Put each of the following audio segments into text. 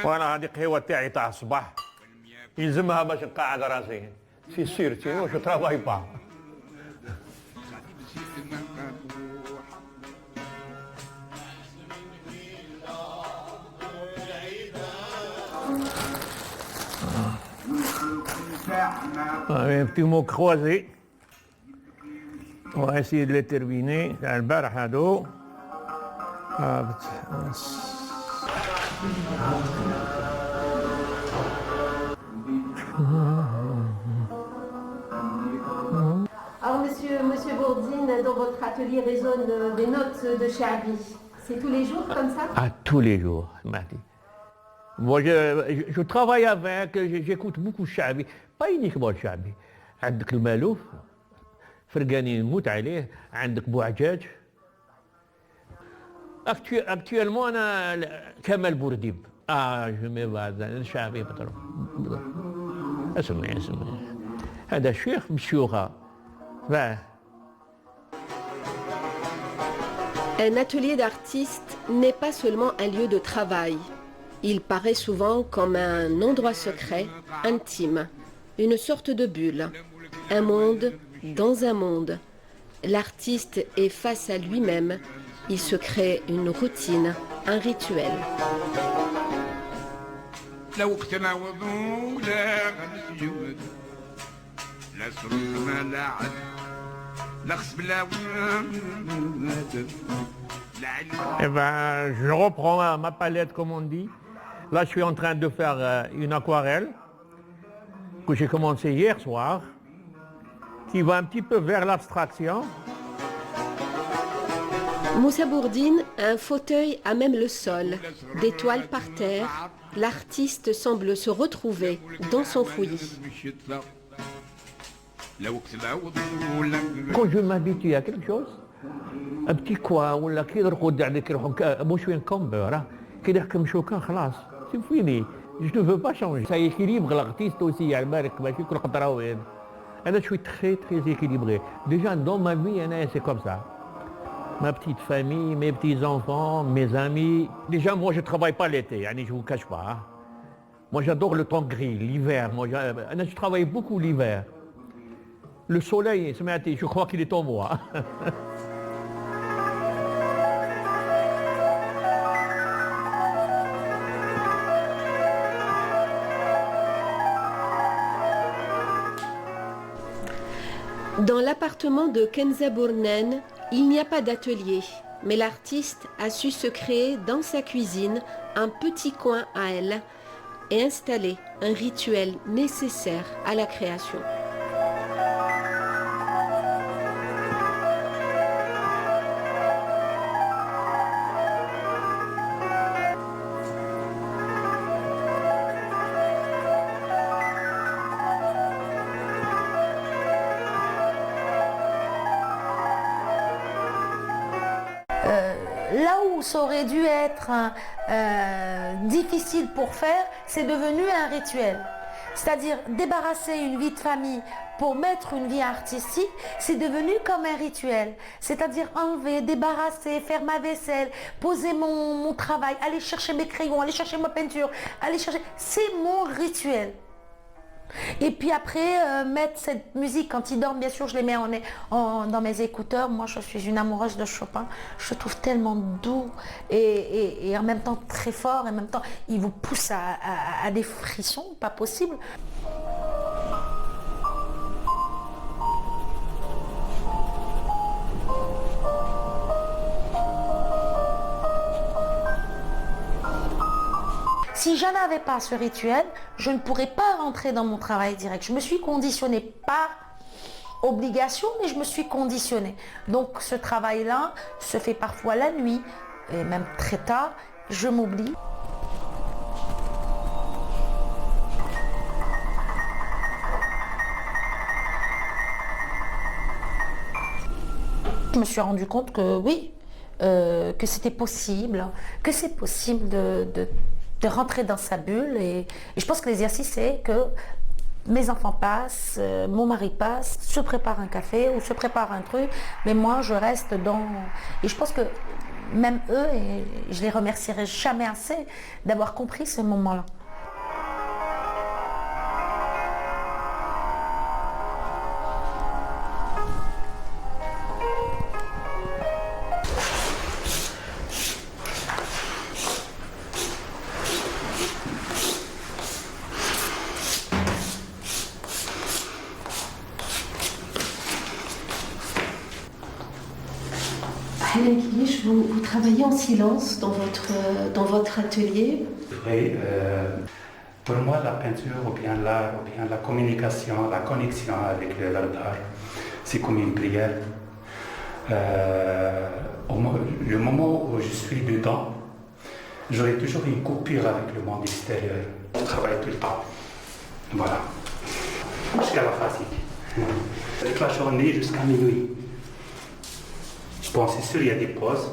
وانا هذه قهوه تاعي تاع الصباح يلزمها باش نقعد راسي سي سير سينو جو ترافاي با. Un petit mot croisé. On va essayer de les terminer. البارح هادو Alors, monsieur Bourdine, dans votre atelier résonnent des notes de Chaabi. C'est tous les jours comme ça? À tous les jours, Mahdi. Moi, je travaille avec, j'écoute beaucoup Chaabi. Pas uniquement Chaabi. عندك المالوف فرقاني نموت عليه، عندك بوعجاج. Actuellement, أنا كمال بورديب. جو مي بعد شعبي بطرف. اسمعي هذا شيخ من الشيوخة. Un atelier d'artiste n'est pas seulement un lieu de travail. Il paraît souvent comme un endroit secret, intime, une sorte de bulle, un monde dans un monde. L'artiste est face à lui-même, il se crée une routine, un rituel. Eh ben, je reprends ma palette comme on dit. Là, je suis en train de faire une aquarelle que j'ai commencé hier soir, qui va un petit peu vers l'abstraction. Moussa Bourdine a un fauteuil à même le sol, des toiles par terre. L'artiste semble se retrouver dans son fouillis. Quand je m'habitue à quelque chose, un petit coin ولا كي نرقد عليك يروحوا مو شويه نكمبر راه كي نحكم شوكان خلاص سي فيني جو نو فو با شونجي سا équilibre l'artiste aussi على بالك ماشي كل خطره وين انا شوي très très équilibré déjà dans ma vie انا c'est comme ça ma petite famille mes petits enfants mes amis déjà moi je travaille pas l'été يعني je vous cache pas hein. Moi j'adore le temps gris l'hiver moi je travaille beaucoup l'hiver le soleil سمعتي je crois qu'il est en moi. Dans l'appartement de Kenza Bournen, il n'y a pas d'atelier, mais l'artiste a su se créer dans sa cuisine un petit coin à elle et installer un rituel nécessaire à la création. Là où ça aurait dû être difficile pour faire, c'est devenu un rituel. C'est-à-dire débarrasser une vie de famille pour mettre une vie artistique, c'est devenu comme un rituel. C'est-à-dire enlever, débarrasser, faire ma vaisselle, poser mon travail, aller chercher mes crayons, aller chercher ma peinture, aller chercher... C'est mon rituel. Et puis après, mettre cette musique quand ils dorment, bien sûr, je les mets dans mes écouteurs. Moi, je suis une amoureuse de Chopin. Je le trouve tellement doux et en même temps très fort. Et en même temps, il vous pousse à des frissons, pas possible. Si je n'avais pas ce rituel, je ne pourrais pas rentrer dans mon travail direct. Je me suis conditionnée par obligation, mais je me suis conditionnée. Donc ce travail-là se fait parfois la nuit, et même très tard, je m'oublie. Je me suis rendu compte que oui, que c'était possible, que c'est possible de rentrer dans sa bulle et je pense que l'exercice c'est que mes enfants passent, mon mari passe, se prépare un café ou se prépare un truc, mais moi je reste dans... Et je pense que même eux, et je les remercierai jamais assez d'avoir compris ce moment-là. Hélène Kilish, vous travaillez en silence dans votre atelier. Oui, pour moi, la peinture, ou bien l'art, ou bien la communication, la connexion avec l'œuvre d'art, c'est comme une prière. Le moment où je suis dedans, j'aurai toujours une coupure avec le monde extérieur. Je travaille tout le temps. Voilà. Jusqu'à la fatigue. Toute la journée jusqu'à minuit. Bon, c'est sûr, il y a des pauses,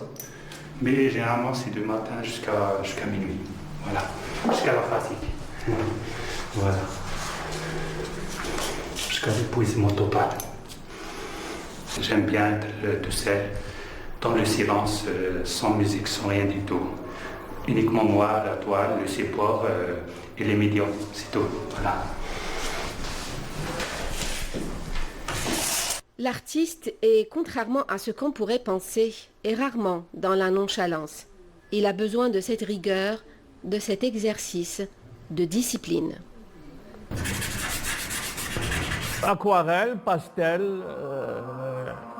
mais généralement, c'est du matin jusqu'à minuit. Voilà. Jusqu'à la fatigue. Voilà. Jusqu'à l'épuisement total. J'aime bien être tout seul, dans le silence, sans musique, sans rien du tout. Uniquement moi, la toile, le support et les médiums, c'est tout. Voilà. L'artiste est, contrairement à ce qu'on pourrait penser, est rarement dans la nonchalance. Il a besoin de cette rigueur, de cet exercice, de discipline. Aquarelle, pastel,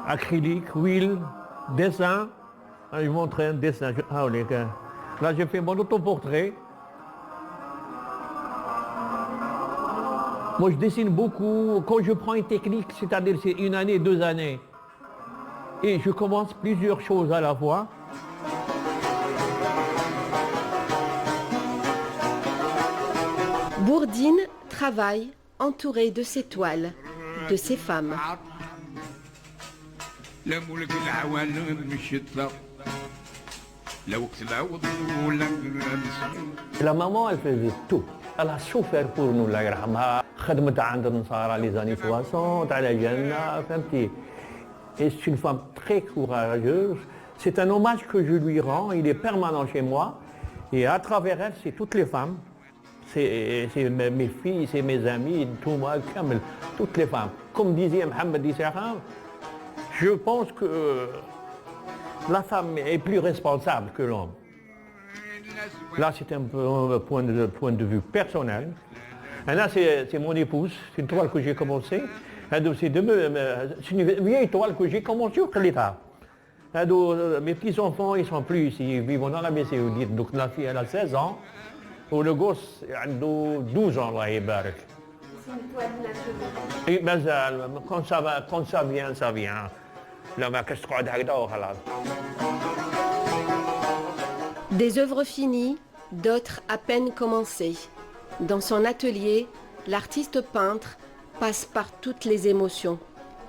acrylique, huile, dessin. Je vous montre un dessin. Là, j'ai fait mon autoportrait. Moi, je dessine beaucoup. Quand je prends une technique, c'est-à-dire c'est 1 année, 2 années, et je commence plusieurs choses à la fois. Bourdine travaille entouré de ses toiles, de ses femmes. La maman, elle faisait tout. Elle a souffert pour nous, la grand'mère. خدمت عند النصارى les années 60, على جنة, فهمتي. Et c'est une femme très courageuse. C'est un hommage que je lui rends. Il est permanent chez moi. Et à travers elle, c'est toutes les femmes. C'est mes filles, c'est mes amis, tout moi, toutes les femmes. Comme disait Mohamed Issa, je pense que la femme est plus responsable que l'homme. Là, c'est un peu point de vue personnel. Et là, c'est mon épouse, c'est une toile que j'ai commencée. C'est une vieille toile que j'ai commencée au l'état. Mes petits-enfants, ils ne sont plus ici, ils vivent en Arabie Saoudite. Donc la fille, elle a 16 ans. Ou le gosse, il a 12 ans, là, il barque. C'est une toile naturelle. Et mazal, quand ça vient, ça vient. Là, ma qu'est-ce qu'on a. Des œuvres finies, d'autres à peine commencées. Dans son atelier, l'artiste peintre passe par toutes les émotions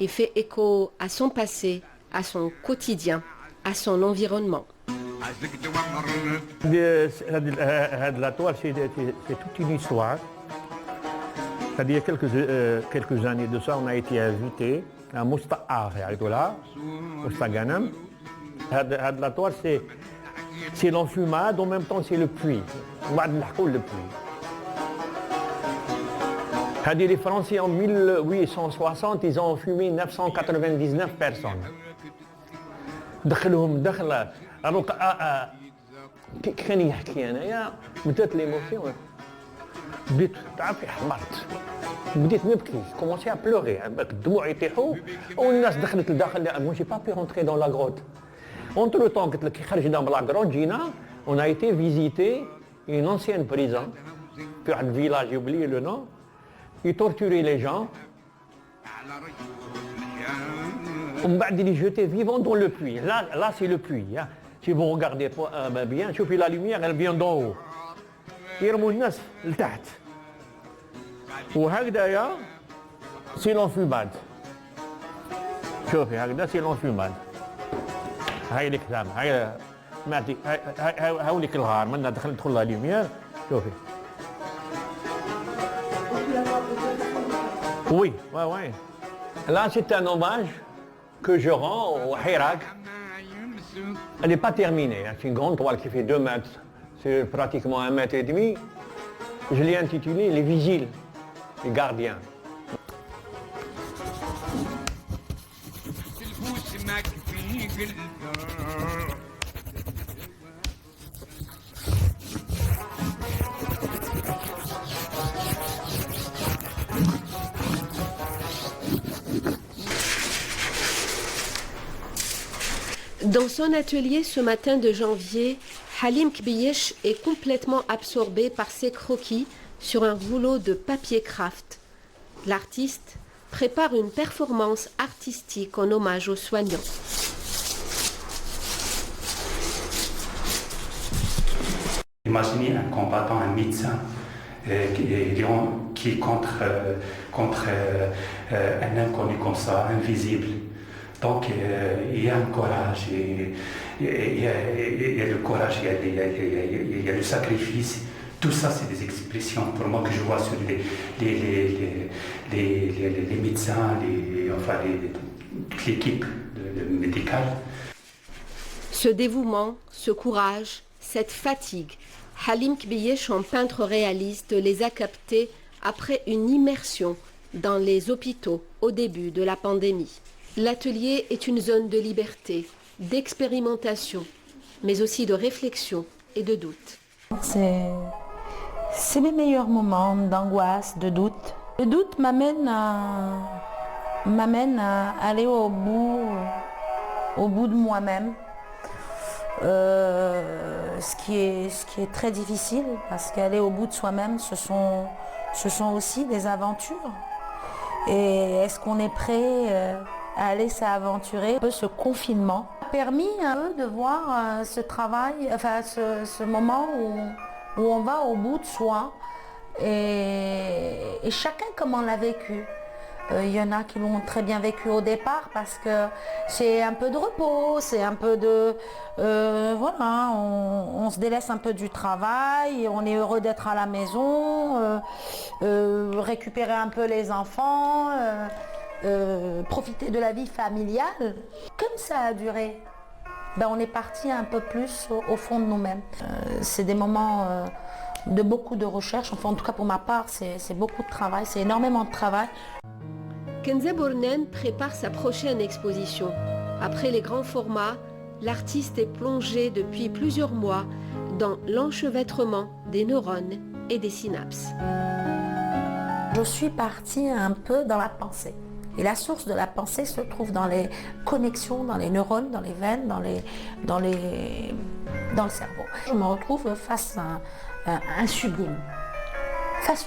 et fait écho à son passé, à son quotidien, à son environnement. La toile, c'est toute une histoire. Il y a quelques années de ça, on a été invité à Mousta'ar, la toile, c'est l'enfumade, en même temps c'est le puits. Le puits. Les Français en 1860, ils ont enfumé 999 personnes. دخلهم دخل الرقعة كان يحكي انايا بدات ليموسيون بديت تعرفي حمرت بديت نبكي كومونسي ا بلوغي الدموع يطيحوا والناس دخلت لداخل مو جي با بي رونتري دون لا غروت اونتر لو طون قلت لك كي خرجنا من لا غروت جينا اون ا ايتي فيزيتي اون انسيان بريزون في واحد الفيلاج يوبلي لو نو يتورتوري لي جون On va les jeter vivants dans le puits. Là c'est le puits. Hein. Si vous regardez bien, la lumière, elle vient d'en haut. يرموا الناس لتحت. وهكذا c'est l'enfumade. شوفي هكذا c'est l'enfumade. هاي الكتاب هاي معتي هاوليك الغار من تدخل لا lumière. شوفي. Oui, ouais. Là c'est un hommage que je rends au Hirak, Elle n'est pas terminée, hein. C'est une grande toile qui fait 2 mètres, c'est pratiquement 1,5 mètre. Je l'ai intitulée Les Vigiles, les gardiens. Dans son atelier ce matin de janvier, Halim Kbiyech est complètement absorbé par ses croquis sur un rouleau de papier craft. L'artiste prépare une performance artistique en hommage aux soignants. Imaginez un combattant, un médecin qui est contre un inconnu comme ça, invisible. Donc il y a un courage, il y a le courage, il y a le sacrifice. Tout ça, c'est des expressions pour moi que je vois sur les médecins, toute l'équipe médicale. Ce dévouement, ce courage, cette fatigue, Halim Kbiyech, en peintre réaliste, les a captés après une immersion dans les hôpitaux au début de la pandémie. L'atelier est une zone de liberté, d'expérimentation, mais aussi de réflexion et de doute. C'est mes meilleurs moments d'angoisse, de doute. Le doute m'amène à aller au bout de moi-même. Ce qui est très difficile, parce qu'aller au bout de soi-même, ce sont aussi des aventures. Et est-ce qu'on est prêt à aller s'aventurer? Ce confinement a permis un peu de voir ce travail, enfin ce moment où on va au bout de soi, et chacun comment l'a vécu. Il y en a qui l'ont très bien vécu au départ parce que c'est un peu de repos, c'est un peu de... voilà, on se délaisse un peu du travail, on est heureux d'être à la maison, récupérer un peu les enfants, profiter de la vie familiale. Comme ça a duré, on est parti un peu plus au fond de nous-mêmes. C'est des moments de beaucoup de recherche, enfin en tout cas pour ma part, c'est beaucoup de travail, c'est énormément de travail. Kenza Bournen prépare sa prochaine exposition. Après les grands formats, l'artiste est plongé depuis plusieurs mois dans l'enchevêtrement des neurones et des synapses. Je suis partie un peu dans la pensée. Et la source de la pensée se trouve dans les connexions, dans les neurones, dans les veines, dans le cerveau. Je me retrouve face à un sublime. Face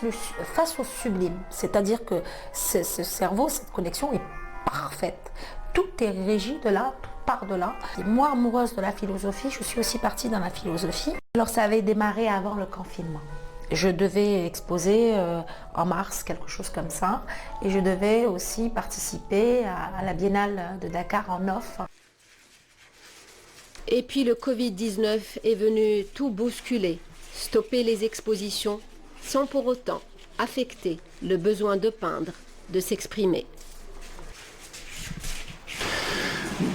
au sublime, c'est-à-dire que ce cerveau, cette connexion est parfaite. Tout est régi de là, tout part de là. Et moi, amoureuse de la philosophie, je suis aussi partie dans la philosophie. Alors ça avait démarré avant le confinement. Je devais exposer en mars, quelque chose comme ça, et je devais aussi participer à la Biennale de Dakar en off. Et puis le Covid-19 est venu tout bousculer, stopper les expositions, sans pour autant affecter le besoin de peindre, de s'exprimer.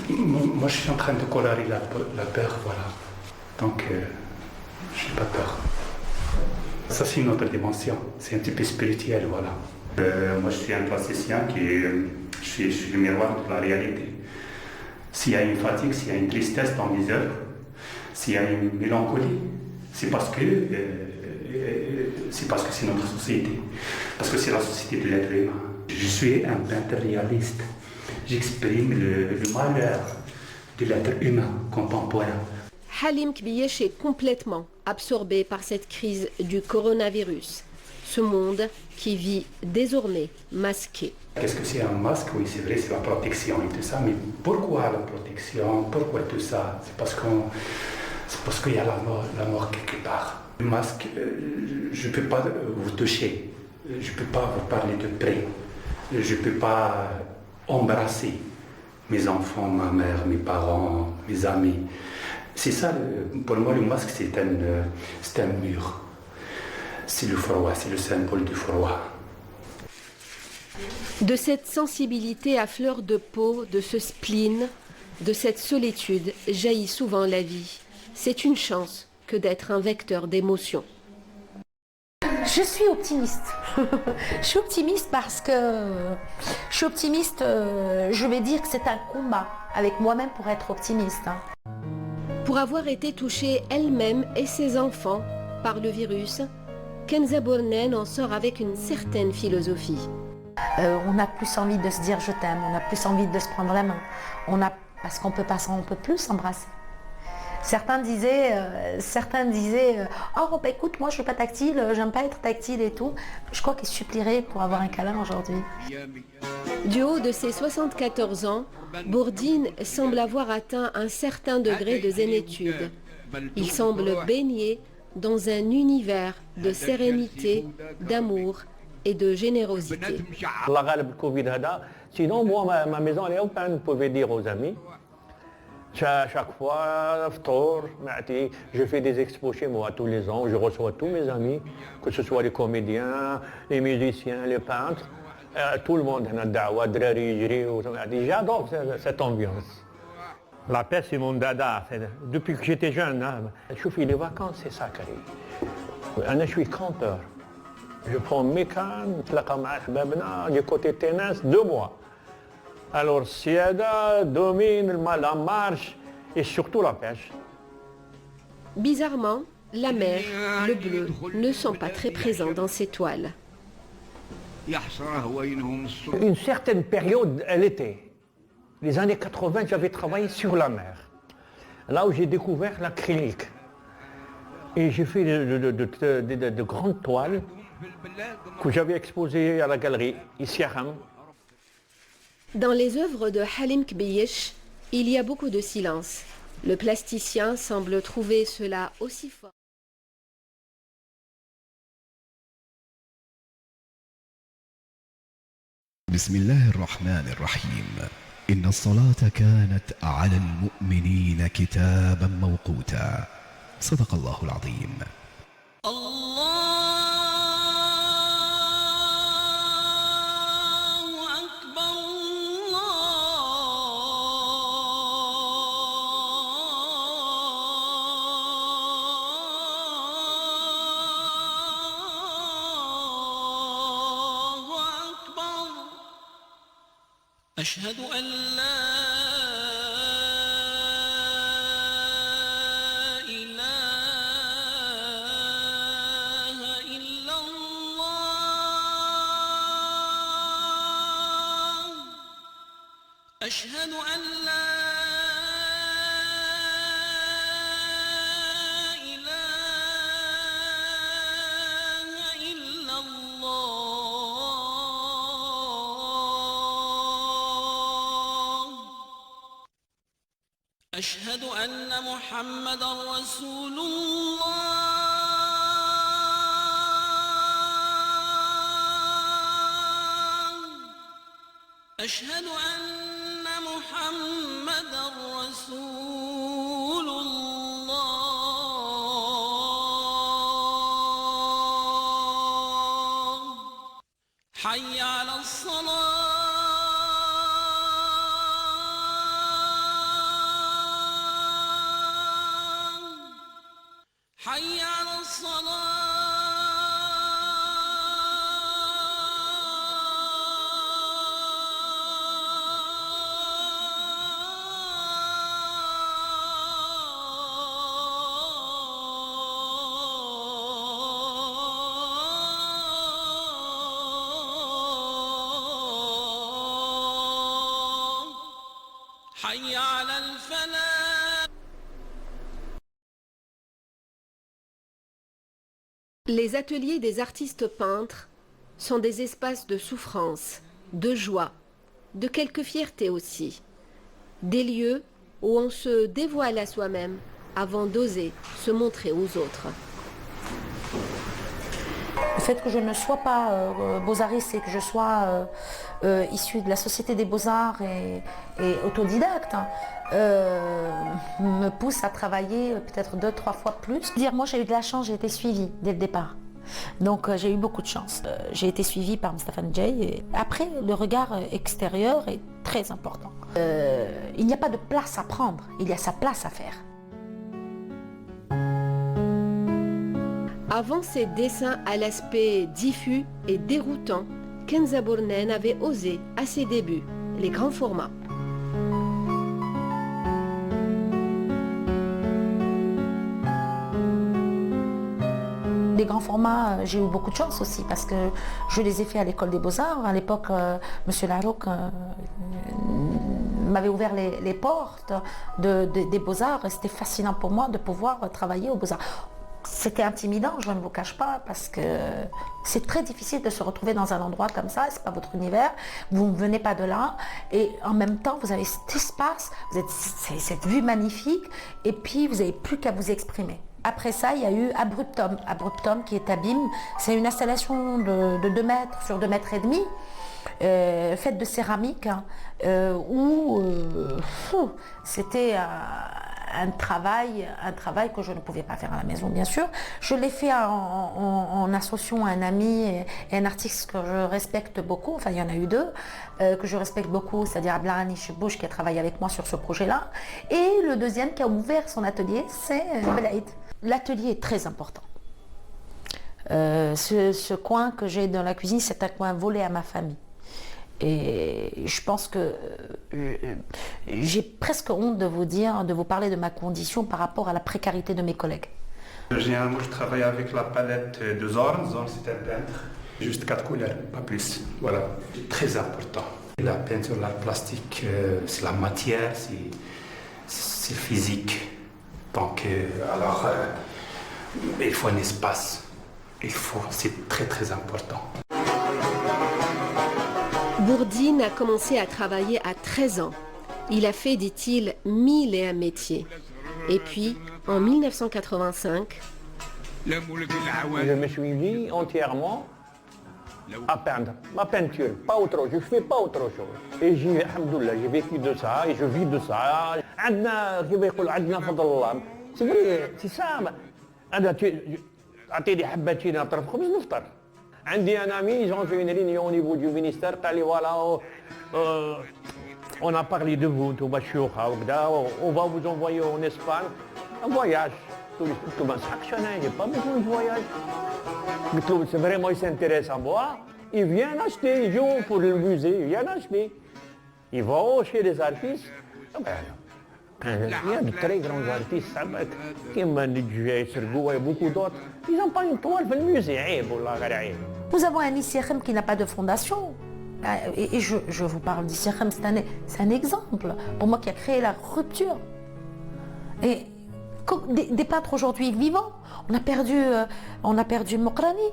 Moi, je suis en train de colorer la peur, voilà. Donc, je n'ai pas peur. Ça, c'est une autre dimension. C'est un petit peu spirituel, voilà. Moi, je suis un plasticien je suis le miroir de la réalité. S'il y a une fatigue, s'il y a une tristesse dans mes œuvres, s'il y a une mélancolie, c'est parce que c'est notre société, parce que c'est la société de l'être humain. Je suis un peintre réaliste. J'exprime le malheur de l'être humain contemporain. Halim Kbiyech est complètement absorbé par cette crise du coronavirus. Ce monde qui vit désormais masqué. Qu'est-ce que c'est un masque? Oui, c'est vrai, c'est la protection et tout ça, mais pourquoi la protection? Pourquoi tout ça? C'est parce qu'il y a la mort quelque part. Le masque, je ne peux pas vous toucher, je ne peux pas vous parler de près, je ne peux pas embrasser mes enfants, ma mère, mes parents, mes amis. C'est ça, pour moi, le masque, c'est un mur. C'est le froid, c'est le symbole du froid. De cette sensibilité à fleur de peau, de ce spleen, De cette solitude jaillit souvent la vie. C'est une chance que d'être un vecteur d'émotions. Je suis optimiste. Je suis optimiste parce que je vais dire que c'est un combat avec moi-même pour être optimiste. Pour avoir été touchée elle-même et ses enfants par le virus, Kenza Bournen en sort avec une certaine philosophie. On a plus envie de se dire je t'aime, on a plus envie de se prendre la main. Parce qu'on peut plus s'embrasser. Certains disaient oh bah écoute, moi je suis pas tactile, j'aime pas être tactile et tout. Je crois qu'il supplierait pour avoir un câlin aujourd'hui. Du haut de ses 74 ans, Bourdine semble avoir atteint un certain degré de zénitude. Il semble baigner dans un univers de sérénité, d'amour et de générosité. Sinon, moi, ma maison, elle est open, vous pouvez dire aux amis. Chaque fois, je fais des expos chez moi tous les ans, je reçois tous mes amis, que ce soit les comédiens, les musiciens, les peintres, tout le monde. J'adore cette ambiance. La paix, c'est mon dada. Depuis que j'étais jeune, je fais les vacances, c'est sacré. Je suis campeur. Je prends mes cannes, du côté tennis, 2 mois. Alors, Siada domine la marche et surtout la pêche. Bizarrement, la mer, le bleu, ne sont pas très présents dans ces toiles. Une certaine période, elle était. Les années 80, j'avais travaillé sur la mer. Là où j'ai découvert l'acrylique. Et j'ai fait de grandes toiles que j'avais exposées à la galerie ici à Ham. Dans les œuvres de Halim Kbiyech, il y a beaucoup de silence. Le plasticien semble trouver cela aussi fort. بسم الله الرحمن الرحيم إن الصلاة كانت على المؤمنين كتابا موقوتا صدق الله العظيم. أشهد أن لا إله إلا الله أشهد أن لا أشهد أن محمدًا رسول الله أشهد أن محمدًا رسول الله حي على الصلاة حي على الصلاة حي على الفلاح. Les ateliers des artistes peintres sont des espaces de souffrance, de joie, de quelque fierté aussi. Des lieux où on se dévoile à soi-même avant d'oser se montrer aux autres. Le fait que je ne sois pas beaux-artiste et que je sois issue de la Société des Beaux-Arts et autodidacte me pousse à travailler peut-être 2-3 fois plus. Moi j'ai eu de la chance, j'ai été suivie dès le départ. Donc j'ai eu beaucoup de chance. J'ai été suivie par Mustapha Ndjaye et après le regard extérieur est très important. Il n'y a pas de place à prendre, il y a sa place à faire. Avant ces dessins à l'aspect diffus et déroutant, Kenza Bournen avait osé, à ses débuts, les grands formats. Les grands formats, j'ai eu beaucoup de chance aussi parce que je les ai faits à l'école des Beaux-Arts. À l'époque, M. Laroque m'avait ouvert les portes des Beaux-Arts et c'était fascinant pour moi de pouvoir travailler aux Beaux-Arts. C'était intimidant, je ne vous cache pas, parce que c'est très difficile de se retrouver dans un endroit comme ça, c'est pas votre univers, vous ne venez pas de là, et en même temps vous avez cet espace, vous avez cette vue magnifique, et puis vous n'avez plus qu'à vous exprimer. Après ça, il y a eu Abruptum. Abruptum qui est à BIM, c'est une installation de 2 mètres sur 2 mètres et demi, faite de céramique, hein, où c'était un travail que je ne pouvais pas faire à la maison, bien sûr. Je l'ai fait en associant un ami et un artiste que je respecte beaucoup, enfin il y en a eu 2, que je respecte beaucoup, c'est-à-dire Abdelghani Chebouch qui a travaillé avec moi sur ce projet-là, et le deuxième qui a ouvert son atelier, c'est Belaïd. L'atelier est très important. Ce coin que j'ai dans la cuisine, c'est un coin volé à ma famille. Et je pense que j'ai presque honte de vous parler de ma condition par rapport à la précarité de mes collègues. Généralement, je travaille avec la palette de Zorn. Zorn, c'est un peintre. Juste 4 couleurs, pas plus. Voilà. C'est très important. La peinture, l'art plastique, c'est la matière, c'est physique. Donc, il faut un espace. C'est très très important. Bourdine a commencé à travailler à 13 ans. Il a fait, dit-il, 1001 métiers. Et puis, en 1985, je me suis mis entièrement à peindre, ma peinture, pas autre chose, je ne fais pas autre chose. Et j'ai vécu de ça et je vis de ça. C'est vrai, c'est ça. أعطيني حبتين أطرف خبز نفطر. عندي un ami, ils ont fait une réunion au niveau du ministère, voilà, on a parlé de vous, on va vous envoyer en Espagne un voyage. Comment ça, il n'y a pas besoin de voyage. C'est vraiment, ils s'intéressent à moi, ils viennent acheter, ils jouent pour le musée, ils viennent acheter. Ils vont chez les artistes. Il y a de très grands artistes, comme Nidjoué, Sergou et beaucoup d'autres. Ils n'ont pas une toile dans le musée. Nous avons un ICRM qui n'a pas de fondation. Et je vous parle d'ICRM, c'est un exemple pour moi qui a créé la rupture. Et des peintres aujourd'hui vivants, on a perdu Mokrani.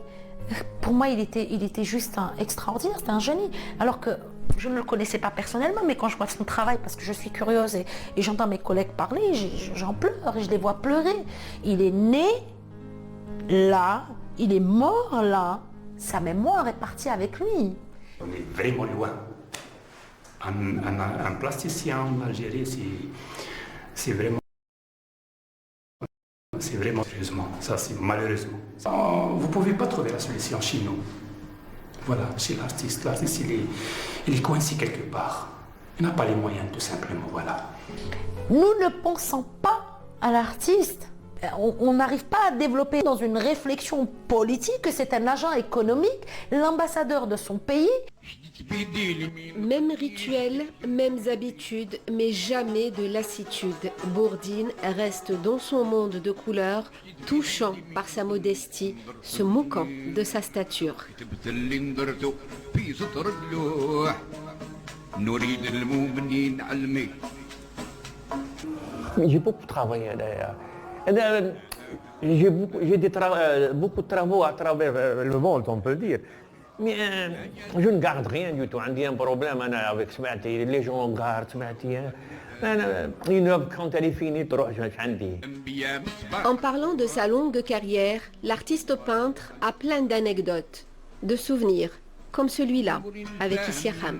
Pour moi, il était juste extraordinaire, c'était un génie. Alors que je ne le connaissais pas personnellement, mais quand je vois son travail, parce que je suis curieuse et j'entends mes collègues parler, j'en pleure et je les vois pleurer. Il est né là, il est mort là, sa mémoire est partie avec lui. On est vraiment loin. Un plasticien en Algérie, c'est vraiment... C'est vraiment, sérieusement, ça c'est malheureusement. Vous ne pouvez pas trouver la solution chez nous. Voilà, chez l'artiste. L'artiste, il est coincé quelque part. Il n'a pas les moyens, tout simplement, voilà. Nous ne pensons pas à l'artiste. On n'arrive pas à développer dans une réflexion politique que c'est un agent économique, l'ambassadeur de son pays. Même rituel, mêmes habitudes, mais jamais de lassitude. Bourdine reste dans son monde de couleurs, touchant par sa modestie, se moquant de sa stature. J'ai beaucoup travaillé d'ailleurs. J'ai beaucoup de travaux à travers le monde, on peut dire. Mais je ne garde rien du tout. J'ai un problème avec Smaati. Les gens gardent Smaati. Une œuvre, quand elle est finie, En parlant de sa longue carrière, l'artiste peintre a plein d'anecdotes, de souvenirs, comme celui-là, avec Issiakham.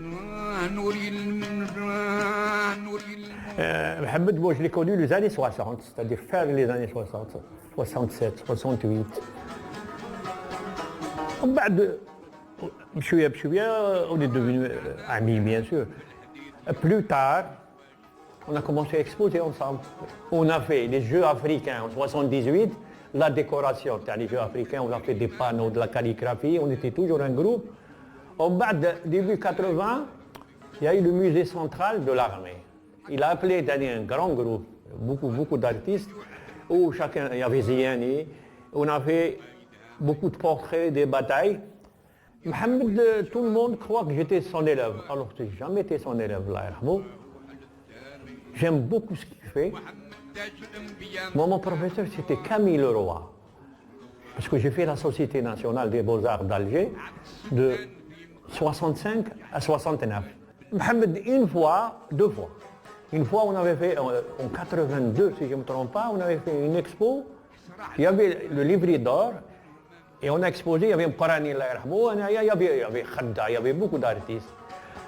Mohamed, moi je l'ai connu les années 60, c'est-à-dire faire les années 60, 67, 68. بعد بشوية on est devenus amis bien sûr. Plus tard, on a commencé à exposer ensemble. On a fait les Jeux africains en 78, la décoration, c'est-à-dire les Jeux africains, on a fait des panneaux, de la calligraphie, on était toujours un groupe. Au bas de début 80, il y a eu le musée central de l'armée. Il a appelé un grand groupe, beaucoup d'artistes, où chacun, il y avait Ziani, on a fait beaucoup de portraits des batailles. Mohamed, tout le monde croit que j'étais son élève, alors que je n'ai jamais été son élève, là. J'aime beaucoup ce qu'il fait. Moi, mon professeur, c'était Camille Leroy, parce que j'ai fait la Société nationale des beaux-arts d'Alger de 65 à 69. Mohamed, une fois, deux fois. Une fois, on avait fait, en 82, si je ne me trompe pas, on avait fait une expo. Il y avait le livret d'or. Et on a exposé, il y avait Mqarani, il y avait Khadda, il y avait beaucoup d'artistes.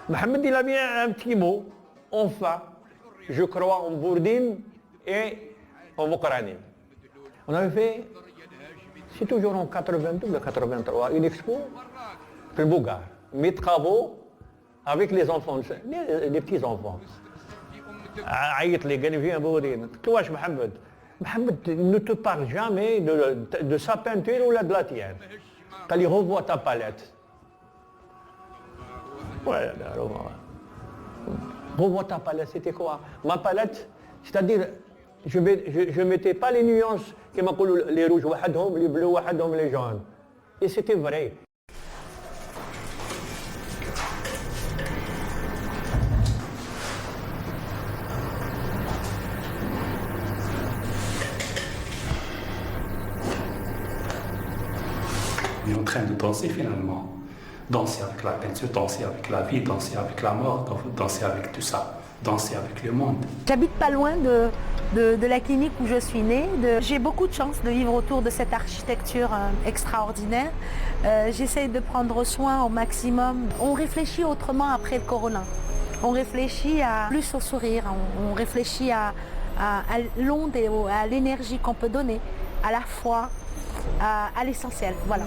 Mohamed, il avait un petit mot, enfin, je crois en Bourdine et en Mqarani. On avait fait, c'est toujours en 82 ou 83, une expo, le Bougar, mes travaux avec les enfants, les petits-enfants. عيط لي قال لي viens Bourdine. Toi, Mohamed. Mohamed ne te parle jamais de sa peinture ou de la tienne. Quand il revoit ta palette. Ouais, revois ta palette, c'était quoi? Ma palette, c'est-à-dire, je ne mettais pas les nuances qui m'appellent les rouges, les bleus, les jaunes. Et c'était vrai. On est en train de danser finalement. Danser avec la peinture, danser avec la vie, danser avec la mort, danser avec tout ça, danser avec le monde. J'habite pas loin de la clinique où je suis née. J'ai beaucoup de chance de vivre autour de cette architecture extraordinaire. J'essaye de prendre soin au maximum. On réfléchit autrement après le corona. On réfléchit plus au sourire, on réfléchit à l'onde et à l'énergie qu'on peut donner, à la foi, à l'essentiel. Voilà.